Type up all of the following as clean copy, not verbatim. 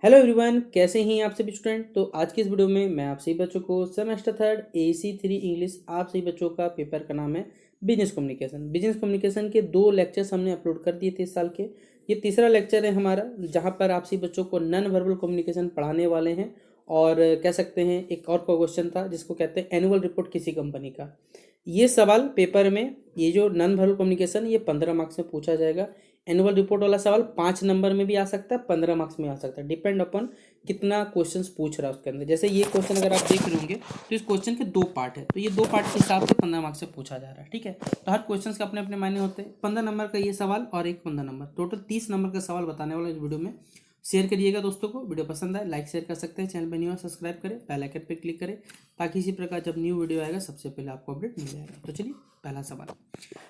Hello everyone, कैसे हैं आप सभी स्टूडेंट। तो आज की इस वीडियो में मैं आप सभी बच्चों को सेमेस्टर थर्ड AC3 इंग्लिश आप सभी बच्चों का पेपर का नाम है बिजनेस कम्युनिकेशन। बिजनेस कम्युनिकेशन के 2 लेक्चर्स हमने अपलोड कर दिए थे इस साल के। ये तीसरा लेक्चर है हमारा, जहां पर आप सभी बच्चों को नॉन वर्बल कम्युनिकेशन पढ़ाने वाले हैं। और कह सकते हैं एक और क्वेश्चन था जिसको कहते हैं एनुअल रिपोर्ट किसी कंपनी का। ये सवाल पेपर में, ये जो नॉन वर्बल कम्युनिकेशन, ये 15 मार्क्स में पूछा जाएगा। एनुअल रिपोर्ट वाला सवाल 5 नंबर में भी आ सकता है, 15 मार्क्स में आ सकता है, डिपेंड अपॉन कितना क्वेश्चंस पूछ रहा है उसके अंदर। जैसे ये क्वेश्चन अगर आप देख रहे होंगे तो इस क्वेश्चन के 2 पार्ट है, तो ये 2 पार्ट के हिसाब से 15 मार्क्स से पूछा जा रहा है। ठीक है, तो हर क्वेश्चन के अपने अपने मायने होते हैं। 15 नंबर का ये सवाल और एक 15 नंबर, टोटल 30 नंबर का सवाल बताने वाला इस वीडियो में। शेयर करिएगा दोस्तों को, वीडियो पसंद आए लाइक शेयर कर सकते हैं। चैनल पर न्यू है सब्सक्राइब करें, बेल आइकन पर क्लिक करें, ताकि इसी प्रकार जब न्यू वीडियो आएगा सबसे पहले आपको अपडेट मिल जाएगा। तो चलिए, पहला सवाल,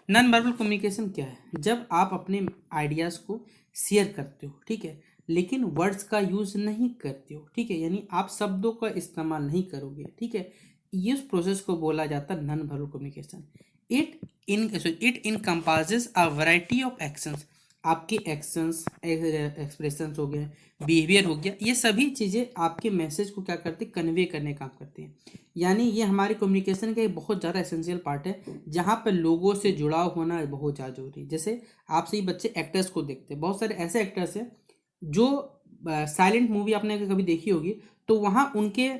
नॉन वर्बल कम्युनिकेशन क्या है। जब आप अपने आइडियाज़ को शेयर करते हो, ठीक है, लेकिन वर्ड्स का यूज नहीं करते हो, ठीक है, यानी आप शब्दों का इस्तेमाल नहीं करोगे, ठीक है, इस प्रोसेस को बोला जाता है non verbal communication. It encompasses a variety of actions. आपके एक्शंस, एक्सप्रेशंस हो गए, बिहेवियर हो गया, ये सभी चीज़ें आपके मैसेज को क्या करते हैं, कन्वे करने का काम करते हैं। यानी ये हमारे कम्युनिकेशन का एक बहुत ज़्यादा एसेंशियल पार्ट है, जहाँ पर लोगों से जुड़ाव होना बहुत ज़्यादा जरूरी है। जैसे आप सही बच्चे एक्टर्स को देखते हैं, बहुत सारे ऐसे एक्टर्स हैं जो साइलेंट मूवी आपने कभी देखी होगी, तो वहाँ उनके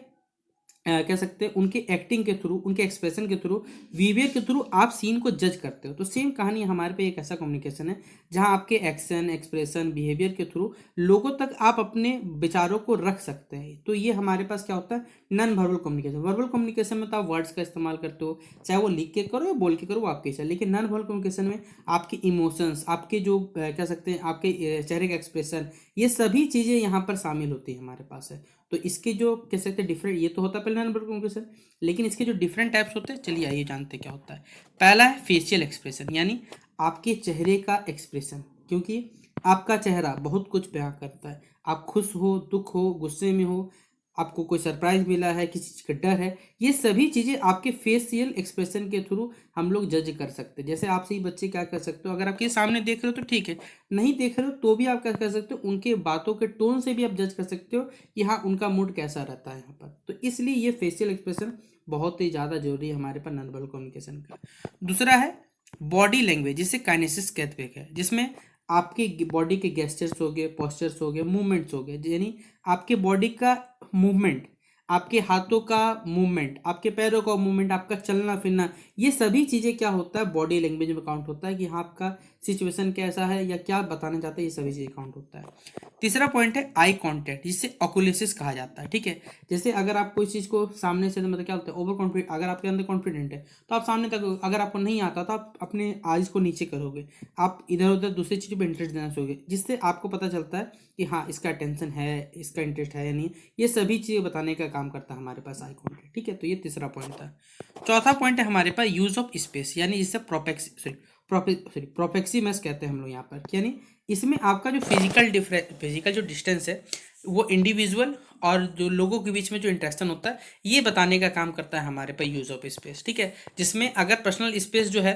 कह सकते हैं उनके एक्टिंग के थ्रू, उनके एक्सप्रेशन के थ्रू, बिहेवियर के थ्रू आप सीन को जज करते हो। तो सेम कहानी हमारे पे एक ऐसा कम्युनिकेशन है जहां आपके एक्शन, एक्सप्रेशन, बिहेवियर के थ्रू लोगों तक आप अपने विचारों को रख सकते हैं। तो ये हमारे पास क्या होता है, non verbal communication. Verbal communication में तो आप वर्ड्स का इस्तेमाल करते हो, चाहे वो लिख के करो या बोल के करो, वो आपके इच्छा। लेकिन नॉन वर्बल कम्युनिकेशन में आपके इमोशंस, आपके जो कह सकते हैं आपके चेहरे का एक्सप्रेशन, ये सभी चीज़ें यहाँ पर शामिल होती है हमारे पास है। तो इसके जो कह सकते हैं डिफरेंट, ये तो होता है पहले नॉन वर्बल कम्युनिकेशन, लेकिन इसके जो डिफरेंट टाइप्स होते हैं, चलिए आइए जानते हैं क्या होता है। पहला है फेशियल एक्सप्रेशन, यानी आपके चेहरे का एक्सप्रेशन, क्योंकि आपका चेहरा बहुत कुछ बयां करता है। आप खुश हो, दुख हो, गुस्से में हो, आपको कोई सरप्राइज मिला है, किसी चीज़ का डर है, ये सभी चीज़ें आपके फेशियल एक्सप्रेशन के थ्रू हम लोग जज कर सकते हैं। जैसे आप सही बच्चे क्या कर सकते हो, अगर आपके सामने देख रहे हो तो ठीक है, नहीं देख रहे हो तो भी आप क्या कर सकते हो, उनके बातों के टोन से भी आप जज कर सकते हो कि हाँ उनका मूड कैसा रहता है यहाँ पर। तो इसलिए ये फेशियल एक्सप्रेशन बहुत ही ज़्यादा जरूरी है हमारे पास नॉन वर्बल कम्युनिकेशन का। दूसरा है बॉडी लैंग्वेज, जिसे काइनेसिस कहते हैं, जिसमें आपके बॉडी के गेस्चर्स हो गए, पोस्चर्स हो गए, मूवमेंट्स हो गए, यानी आपके बॉडी का मूवमेंट, आपके हाथों का मूवमेंट, आपके पैरों का मूवमेंट, आपका चलना फिरना, ये सभी चीज़ें क्या होता है, बॉडी लैंग्वेज में काउंट होता है कि हाँ आपका सिचुएशन कैसा है या क्या बताना चाहते हैं, ये सभी चीज़ें काउंट होता है। तीसरा पॉइंट है आई कांटेक्ट, जिसे ऑकुलेसिस कहा जाता है। ठीक है, जैसे अगर आप कोई चीज़ को सामने से, मतलब क्या होता है, ओवर कॉन्फिडेंट, अगर आपके अंदर कॉन्फिडेंट है तो आप सामने तक, अगर आपको नहीं आता तो आप अपने आइज को नीचे करोगे, आप इधर उधर दूसरी चीज़ पर इंटरेस्ट देना चाहिए, जिससे आपको पता चलता है कि हाँ इसका अटेंशन है, इसका इंटरेस्ट है या नहीं। ये सभी चीज़ें बताने का काम करता है हमारे पास आई कांटेक्ट। ठीक है, तो ये तीसरा पॉइंट था। चौथा पॉइंट है हमारे पास यूज ऑफ स्पेस, यानी जिससे प्रोपेक्सीमस कहते हैं हम लोग यहाँ पर, यानी इसमें आपका जो फिजिकल जो डिस्टेंस है, वो इंडिविजुअल और जो लोगों के बीच में जो इंटरेक्शन होता है, ये बताने का काम करता है हमारे पास यूज ऑफ स्पेस। ठीक है, जिसमें अगर पर्सनल स्पेस जो है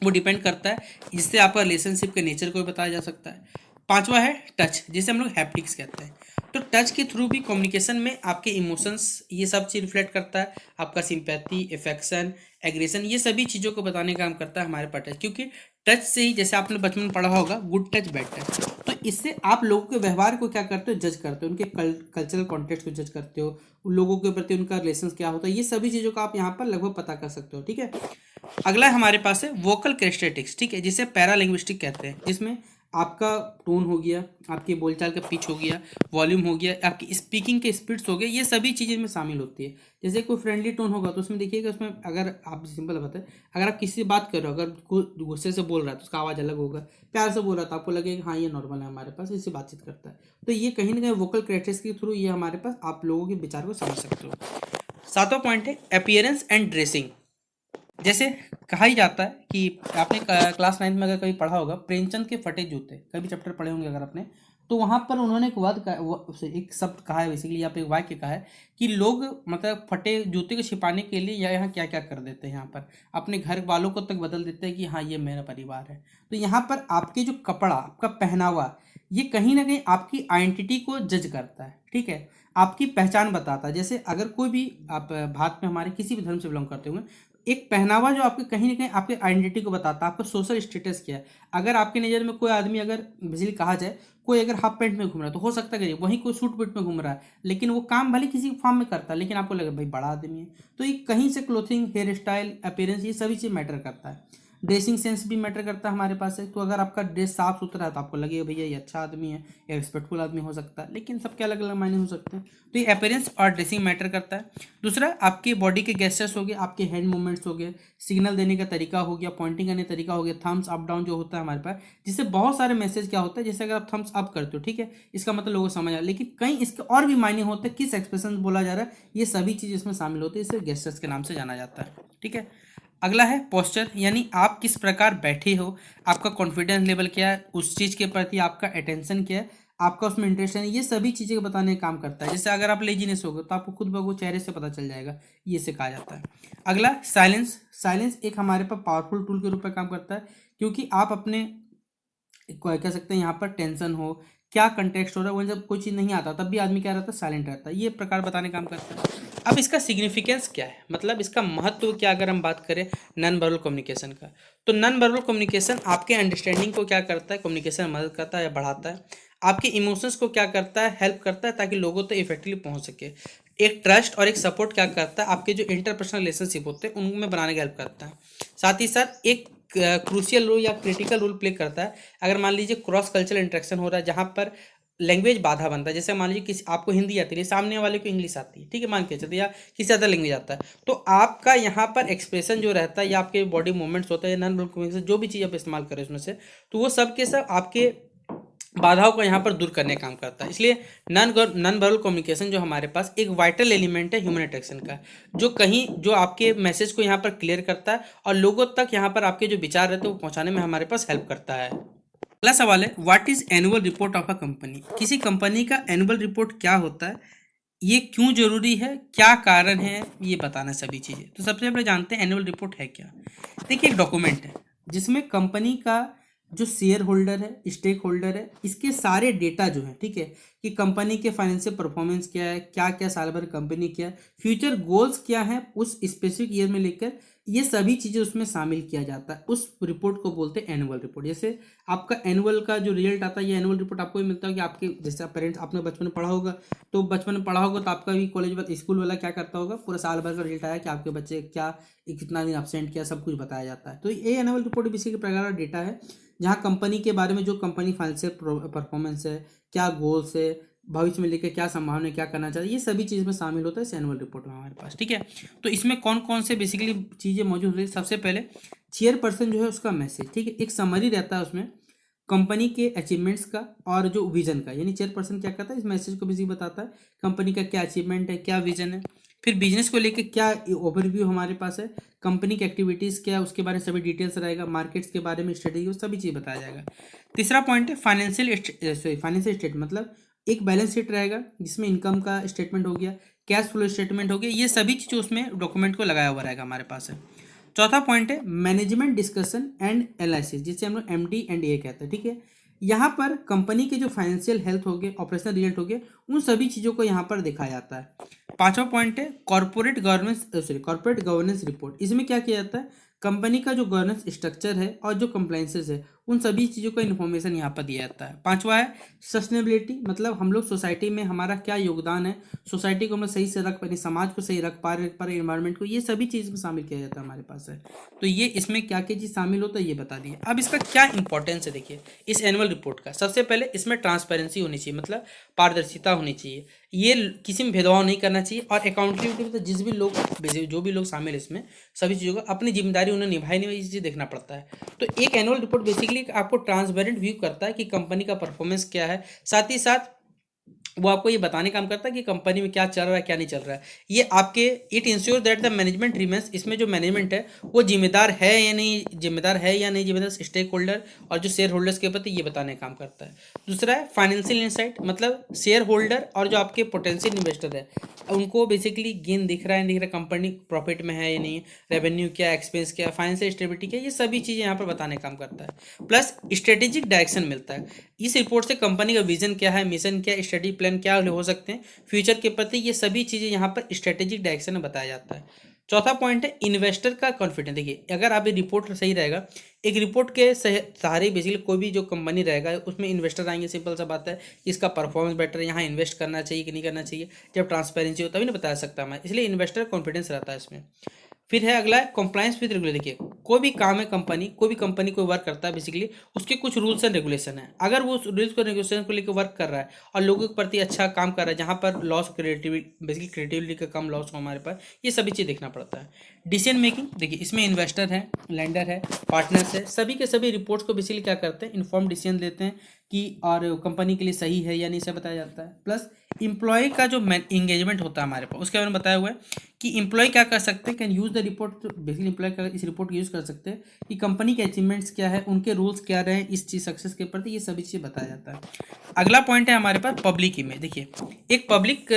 वो डिपेंड करता है, जिससे आपका रिलेशनशिप के नेचर को भी बताया जा सकता है। पांचवा है टच, जिसे हम लोग हैप्टिक्स कहते हैं। तो टच के थ्रू भी कम्युनिकेशन में आपके इमोशंस, ये सब चीज़ रिफ्लेक्ट करता है, आपका सिंपैथी, इफेक्शन, एग्रेशन, ये सभी चीज़ों को बताने का काम करता है हमारे पास टच। क्योंकि टच से ही, जैसे आपने बचपन में पढ़ा होगा, गुड टच बैड टच, तो इससे आप लोगों के व्यवहार को क्या करते हो, जज करते हो, उनके कल्चरल कॉन्टेक्स्ट को जज करते हो, उन लोगों के प्रति उनका रिलेशन क्या होता है, ये सभी चीज़ों का आप यहाँ पर लगभग पता कर सकते हो। ठीक है, अगला हमारे पास है वोकल कैरेक्टरिस्टिक्स, ठीक है, जिसे पैरालिंग्विस्टिक कहते हैं, जिसमें आपका टोन हो गया, आपके बोलचाल का पिच हो गया, वॉल्यूम हो गया, आपकी स्पीकिंग के स्पीड्स हो गए, ये सभी चीज़ें में शामिल होती है। जैसे कोई फ्रेंडली टोन होगा तो उसमें देखिएगा, उसमें अगर आप, सिंपल बात है, अगर आप किसी से बात कर रहे हो, अगर कोई गुस्से से बोल रहा है तो उसका आवाज़ अलग होगा, प्यार से बोल रहा है तो आपको लगेगा हाँ ये नॉर्मल है, हमारे पास इससे बातचीत करता है। तो ये कहीं ना कहीं वोकल कैरेक्टरिस्टिक्स के थ्रू ये हमारे पास आप लोगों के विचार को समझ सकते हो। सातवां पॉइंट है अपीयरेंस एंड ड्रेसिंग। जैसे कहा ही जाता है कि आपने क्लास 9 में अगर कभी पढ़ा होगा, प्रेमचंद के फटे जूते, कभी चैप्टर पढ़े होंगे अगर आपने, तो वहाँ पर उन्होंने एक एक शब्द कहा है, बेसिकली यहाँ पे एक वाक्य कहा है कि लोग मतलब फटे जूते को छिपाने के लिए यहाँ क्या क्या कर देते हैं, यहाँ पर अपने घर वालों को तक बदल देते हैं कि हाँ ये मेरा परिवार है। तो यहाँ पर आपके जो कपड़ा, आपका पहनावा, ये कहीं ना कहीं आपकी आइडेंटिटी को जज करता है, ठीक है, आपकी पहचान बताता है। जैसे अगर कोई भी आप भारत में हमारे किसी भी धर्म से बिलोंग करते होंगे, एक पहनावा जो आपके कहीं ना कहीं आपके आइडेंटिटी को बताता है, आपका सोशल स्टेटस क्या है। अगर आपकी नज़र में कोई आदमी, अगर बिजली कहा जाए, कोई अगर हाफ पैंट में घूम रहा है तो हो सकता है कि वहीं कोई सूट बूट में घूम रहा है, लेकिन वो काम भले किसी फॉर्म में करता है, लेकिन आपको लगे भाई बड़ा आदमी है। तो ये कहीं से क्लोथिंग, हेयर स्टाइल, अपीयरेंस, ये सभी चीज़ मैटर करता है। ड्रेसिंग सेंस भी मैटर करता है हमारे पास है। तो अगर आपका ड्रेस साफ सुथरा है तो आपको लगेगा भैया ये अच्छा आदमी है, या रिस्पेक्टफुल आदमी हो सकता है, लेकिन सबके अलग अलग मायने हो सकते हैं। तो ये अपीयरेंस और ड्रेसिंग मैटर करता है। दूसरा, आपके बॉडी के गेस्चर्स हो गए, आपके हैंड मूवमेंट्स हो गए, सिग्नल देने का तरीका हो गया, पॉइंटिंग करने का तरीका हो गया, थम्स अप डाउन जो होता है हमारे पास, जिससे बहुत सारे मैसेज क्या होता है, जैसे अगर आप थम्स अप करते हो, ठीक है, इसका मतलब लोगों को समझ आ, लेकिन कहीं इसके और भी मायने होते हैं, किस एक्सप्रेशन बोला जा रहा है, ये सभी चीज़ इसमें शामिल होती है, इसे गेस्चर्स के नाम से जाना जाता है, ठीक है। अगला है पोस्चर, यानी आप किस प्रकार बैठे हो, आपका कॉन्फिडेंस लेवल क्या है, उस चीज़ के प्रति आपका अटेंशन क्या है, आपका उसमें इंटरेस्ट है, ये सभी चीज़ें बताने का काम करता है। जैसे अगर आप लेजीनेस हो गए तो आपको खुद ब खुद चेहरे से पता चल जाएगा, ये से कहा जाता है। अगला साइलेंस, साइलेंस एक हमारे पास पावरफुल टूल के रूप में काम करता है, क्योंकि आप अपने कह सकते हैं यहाँ पर टेंशन हो, क्या कंटेक्स्ट हो रहा है, वो जब कोई चीज़ नहीं आता तब भी आदमी क्या रहता है, साइलेंट रहता है, ये प्रकार बताने का काम करता है। अब इसका सिग्निफिकेंस क्या है, मतलब इसका महत्व क्या, अगर हम बात करें नॉन वर्बल कम्युनिकेशन का, तो नॉन वर्बल कम्युनिकेशन आपके अंडरस्टैंडिंग को क्या करता है, कम्युनिकेशन मदद करता है या बढ़ाता है, आपके इमोशंस को क्या करता है, हेल्प करता है ताकि लोगों तक इफेक्टिवली पहुंच सके। एक ट्रस्ट और एक सपोर्ट क्या करता है, आपके जो इंटरपर्सनल रिलेशनशिप होते हैं उनमें बनाने की हेल्प करता है। साथ ही साथ एक क्रूशियल रोल या क्रिटिकल रोल प्ले करता है। अगर मान लीजिए क्रॉस कल्चरल इंटरेक्शन हो रहा है जहाँ पर लैंग्वेज बाधा बनता है, जैसे मान लीजिए किसी आपको हिंदी आती है, सामने वाले को इंग्लिश आती है, ठीक है, मान के चलते, या किसी अदर लैंग्वेज आता है, तो आपका यहाँ पर एक्सप्रेशन जो रहता है या आपके बॉडी मूवमेंट्स होते हैं, नॉन वर्बल कम्युनिकेशन जो भी चीज़ आप इस्तेमाल करें उसमें से, तो वो सब के सब आपके बाधाओं को यहाँ पर दूर करने का काम करता है। इसलिए नॉन वर्बल कम्युनिकेशन जो हमारे पास एक वाइटल एलिमेंट है ह्यूमन इंटरेक्शन का, जो आपके मैसेज को यहाँ पर क्लियर करता है और लोगों तक यहाँ पर आपके जो विचार रहते हैं वो पहुँचाने में हमारे पास हेल्प करता है। अगला सवाल है, what is annual report of a company, किसी कंपनी का एनुअल रिपोर्ट क्या होता है, ये क्यों जरूरी है, क्या कारण है, ये बताना सभी चीज़ें। तो सबसे पहले जानते हैं एनुअल रिपोर्ट है क्या। देखिए, एक डॉक्यूमेंट है जिसमें कंपनी का जो शेयर होल्डर है, स्टेक होल्डर है, इसके सारे डेटा जो है, ठीक है, कि कंपनी के फाइनेंशियल परफॉर्मेंस क्या है, क्या क्या साल भर कंपनी क्या है, फ्यूचर गोल्स क्या है उस स्पेसिफिक ईयर में लेकर, ये सभी चीज़ें उसमें शामिल किया जाता है। उस रिपोर्ट को बोलते हैं एनुअल रिपोर्ट। जैसे आपका एनुअल का जो रिजल्ट आता है, ये एनुअल रिपोर्ट आपको भी मिलता है कि आपके जैसे पेरेंट्स, आपने बचपन में पढ़ा होगा, तो बचपन में पढ़ा होगा तो आपका भी कॉलेज स्कूल वाला क्या करता होगा, पूरा साल भर का रिजल्ट आया कि आपके बच्चे क्या कितना दिन एब्सेंट किया, सब कुछ बताया जाता है। तो ये एनुअल रिपोर्ट भी इसी के प्रकार का डेटा है, जहाँ कंपनी के बारे में, जो कंपनी फाइनेंशियल परफॉर्मेंस है, क्या गोल्स है, भविष्य में लेकर क्या संभावना है, क्या करना चाहिए, ये सभी चीज़ में शामिल होता है इस एनुअल रिपोर्ट में हमारे पास, ठीक है। तो इसमें कौन कौन से बेसिकली चीज़ें मौजूद होती है, सबसे पहले चेयरपर्सन जो है उसका मैसेज, ठीक है, एक समरी रहता है उसमें कंपनी के अचीवमेंट्स का और जो विजन का, यानी चेयरपर्सन क्या करता है, इस मैसेज को बेसिकली बताता है कंपनी का क्या अचीवमेंट है, क्या विजन है, फिर बिजनेस को लेकर क्या ओवरव्यू हमारे पास है, कंपनी की एक्टिविटीज़ क्या है उसके बारे में सभी डिटेल्स रहेगा, मार्केट्स के बारे में, स्ट्रेटेजी, सभी चीज़ बताया जाएगा। तीसरा पॉइंट है फाइनेंशियल स्टेट, मतलब एक बैलेंस शीट रहेगा जिसमें इनकम का स्टेटमेंट हो गया, कैश फ्लो स्टेटमेंट हो गया, ये सभी चीज़ें उसमें डॉक्यूमेंट को लगाया हुआ रहेगा हमारे पास है। चौथा पॉइंट है मैनेजमेंट डिस्कशन एंड एनालिसिस, जिसे हम लोग MD&A कहते हैं, ठीक है। यहाँ पर कंपनी के जो फाइनेंशियल हेल्थ हो गए, ऑपरेशनल रिजल्ट हो गए, उन सभी चीज़ों को यहाँ पर दिखाया जाता है। पांचवा पॉइंट है कॉर्पोरेट गवर्नेंस रिपोर्ट। इसमें क्या किया जाता है, कंपनी का जो गवर्नेंस स्ट्रक्चर है और जो कंप्लाइंसेस है, उन सभी चीज़ों का इन्फॉर्मेशन यहाँ पर दिया जाता है। पांचवा है सस्टेनेबिलिटी, मतलब हम लोग सोसाइटी में हमारा क्या योगदान है, सोसाइटी को हम सही से रख पा रहे, समाज को सही रख पा रहे, इन्वायरमेंट को, ये सभी चीज़ में शामिल किया जाता है हमारे पास है। तो ये इसमें क्या क्या चीज़ शामिल होता है ये बता दिए। अब इसका क्या इंपॉर्टेंस है, देखिए इस एनुअल रिपोर्ट का, सबसे पहले इसमें ट्रांसपेरेंसी होनी चाहिए, मतलब पारदर्शिता होनी चाहिए, ये किसी में भेदभाव नहीं करना चाहिए, और अकाउंटेबिलिटी, मतलब जो भी लोग शामिल इसमें, सभी चीज़ों का अपनी जिम्मेदारी उन्हें निभाई नहीं, ये चीज़ देखना पड़ता है। तो एक एनुअल रिपोर्ट बेसिकली आपको ट्रांसपेरेंट व्यू करता है कि कंपनी का परफॉर्मेंस क्या है, साथ ही साथ वो आपको ये बताने का काम करता है कि कंपनी में क्या चल रहा है क्या नहीं चल रहा है। ये आपके it ensure that the management remains, इसमें जो मैनेजमेंट है वो जिम्मेदार है या नहीं, जिम्मेदार है या नहीं जिम्मेदार स्टेक होल्डर और जो शेयर होल्डर्स के प्रति, ये बताने का काम करता है। दूसरा है फाइनेंशियल इंसाइट, मतलब शेयर होल्डर और जो आपके पोटेंशियल इन्वेस्टर है उनको बेसिकली गेन दिख रहा है नहीं दिख रहा, कंपनी प्रॉफिट में है या नहीं, रेवेन्यू क्या, एक्सपेंस क्या, फाइनेंशियल स्टेबिलिटी क्या, ये सभी चीज़ें यहाँ पर बताने का काम करता है। प्लस स्ट्रेटेजिक डायरेक्शन मिलता है, इस रिपोर्ट से कंपनी का विजन क्या है, मिशन क्या, स्ट्रेटेजी प्लान क्या हो सकते हैं फ्यूचर के प्रति, ये सभी चीज़ें यहाँ पर स्ट्रेटेजिक डायरेक्शन में बताया जाता है। चौथा पॉइंट है इन्वेस्टर का कॉन्फिडेंस। देखिए अगर आप ये रिपोर्ट सही रहेगा, एक रिपोर्ट के सहारे बेसिकली कोई भी जो कंपनी रहेगा उसमें इन्वेस्टर आएंगे, सिंपल सा बात है कि इसका परफॉर्मेंस बेटर है, यहाँ इन्वेस्ट करना चाहिए कि नहीं करना चाहिए, जब ट्रांसपेरेंसी हो तभी ना बता सकता मैं, इसलिए इन्वेस्टर कॉन्फिडेंस रहता है इसमें। फिर है अगला है कंप्लायंस विद रेगुलेशन। देखिए कोई भी काम है, कंपनी कोई भी कंपनी कोई वर्क करता है बेसिकली उसके कुछ रूल्स एंड रेगुलेशन है, अगर वो रूल्स को रेगुलेशन को लेकर वर्क कर रहा है और लोगों के प्रति अच्छा काम कर रहा है, जहाँ पर लॉस क्रिएटिविटी बेसिकली क्रिएटिविटी का कम लॉस हो हमारे पास, ये सभी चीज़ देखना पड़ता है। डिसीजन मेकिंग, देखिए इसमें इन्वेस्टर है, लैंडर है, पार्टनर्स है, सभी के सभी रिपोर्ट्स को बेसिकली क्या करते हैं, इन्फॉर्म डिसीजन लेते हैं कि और कंपनी के लिए सही है या नहीं, से बताया जाता है। प्लस इंप्लॉय का जो इंगेजमेंट होता है हमारे पास, उसके बारे में बताया हुआ है कि इंप्लॉय क्या कर सकते हैं, can use the report, basically employee का इस रिपोर्ट को यूज़ कर सकते हैं कि कंपनी के अचीवमेंट्स क्या है, उनके रूल्स क्या रहे इस चीज़ सक्सेस के प्रति, ये सभी चीज़ बताया जाता है। अगला पॉइंट है हमारे पास पब्लिक इमेज। देखिए एक public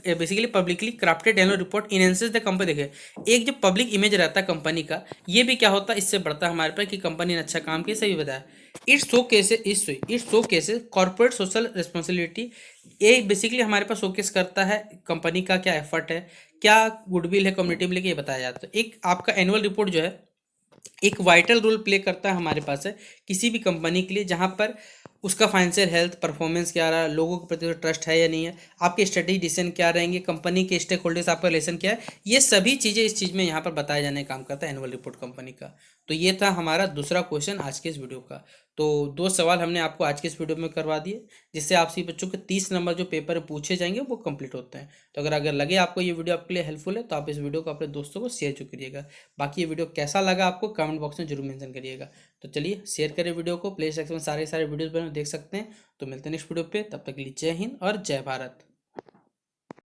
basically publicly crafted annual report enhances the company. देखिए एक जो पब्लिक इमेज रहता है कंपनी का, ये भी क्या होता है, इससे बढ़ता है हमारे पास कि कंपनी ने अच्छा काम किया, सही बताया। It's show cases corporate social responsibility, ये बेसिकली हमारे पास शोकेस करता है कंपनी का क्या एफर्ट है, क्या गुडविल है कम्युनिटी में लेके, ये बताया जाता है। एक आपका एनुअल रिपोर्ट जो है एक वाइटल रोल प्ले करता है हमारे पास है किसी भी कंपनी के लिए, जहाँ पर उसका फाइनेंशियल हेल्थ परफॉर्मेंस क्या रहा, लोगों के प्रति ट्रस्ट है या नहीं है, आपके स्ट्रेटेजी डिसीजन क्या रहेंगे, कंपनी के स्टेक होल्डर्स आपका रिलेशन क्या है, ये सभी चीज़ें इस चीज़ में यहाँ पर बताए जाने का काम करता है एनुअल रिपोर्ट कंपनी का। तो ये था हमारा दूसरा क्वेश्चन आज के इस वीडियो का। तो दो सवाल हमने आपको आज के इस वीडियो में करवा दिए, जिससे आपसे बच्चों के 30 नंबर जो पेपर में पूछे जाएंगे वो कंप्लीट होते हैं। तो अगर अगर लगे आपको ये वीडियो आपके लिए हेल्पफुल है तो आप इस वीडियो को अपने दोस्तों को शेयर जो करिएगा। बाकी ये वीडियो कैसा लगा आपको कमेंट बॉक्स में जरूर मेंशन करिएगा। तो चलिए शेयर करें वीडियो को, प्ले सेक्शन में सारे सारे वीडियोस बने देख सकते हैं। तो मिलते हैं नेक्स्ट वीडियो पे, तब तक के लिए जय हिंद और जय भारत।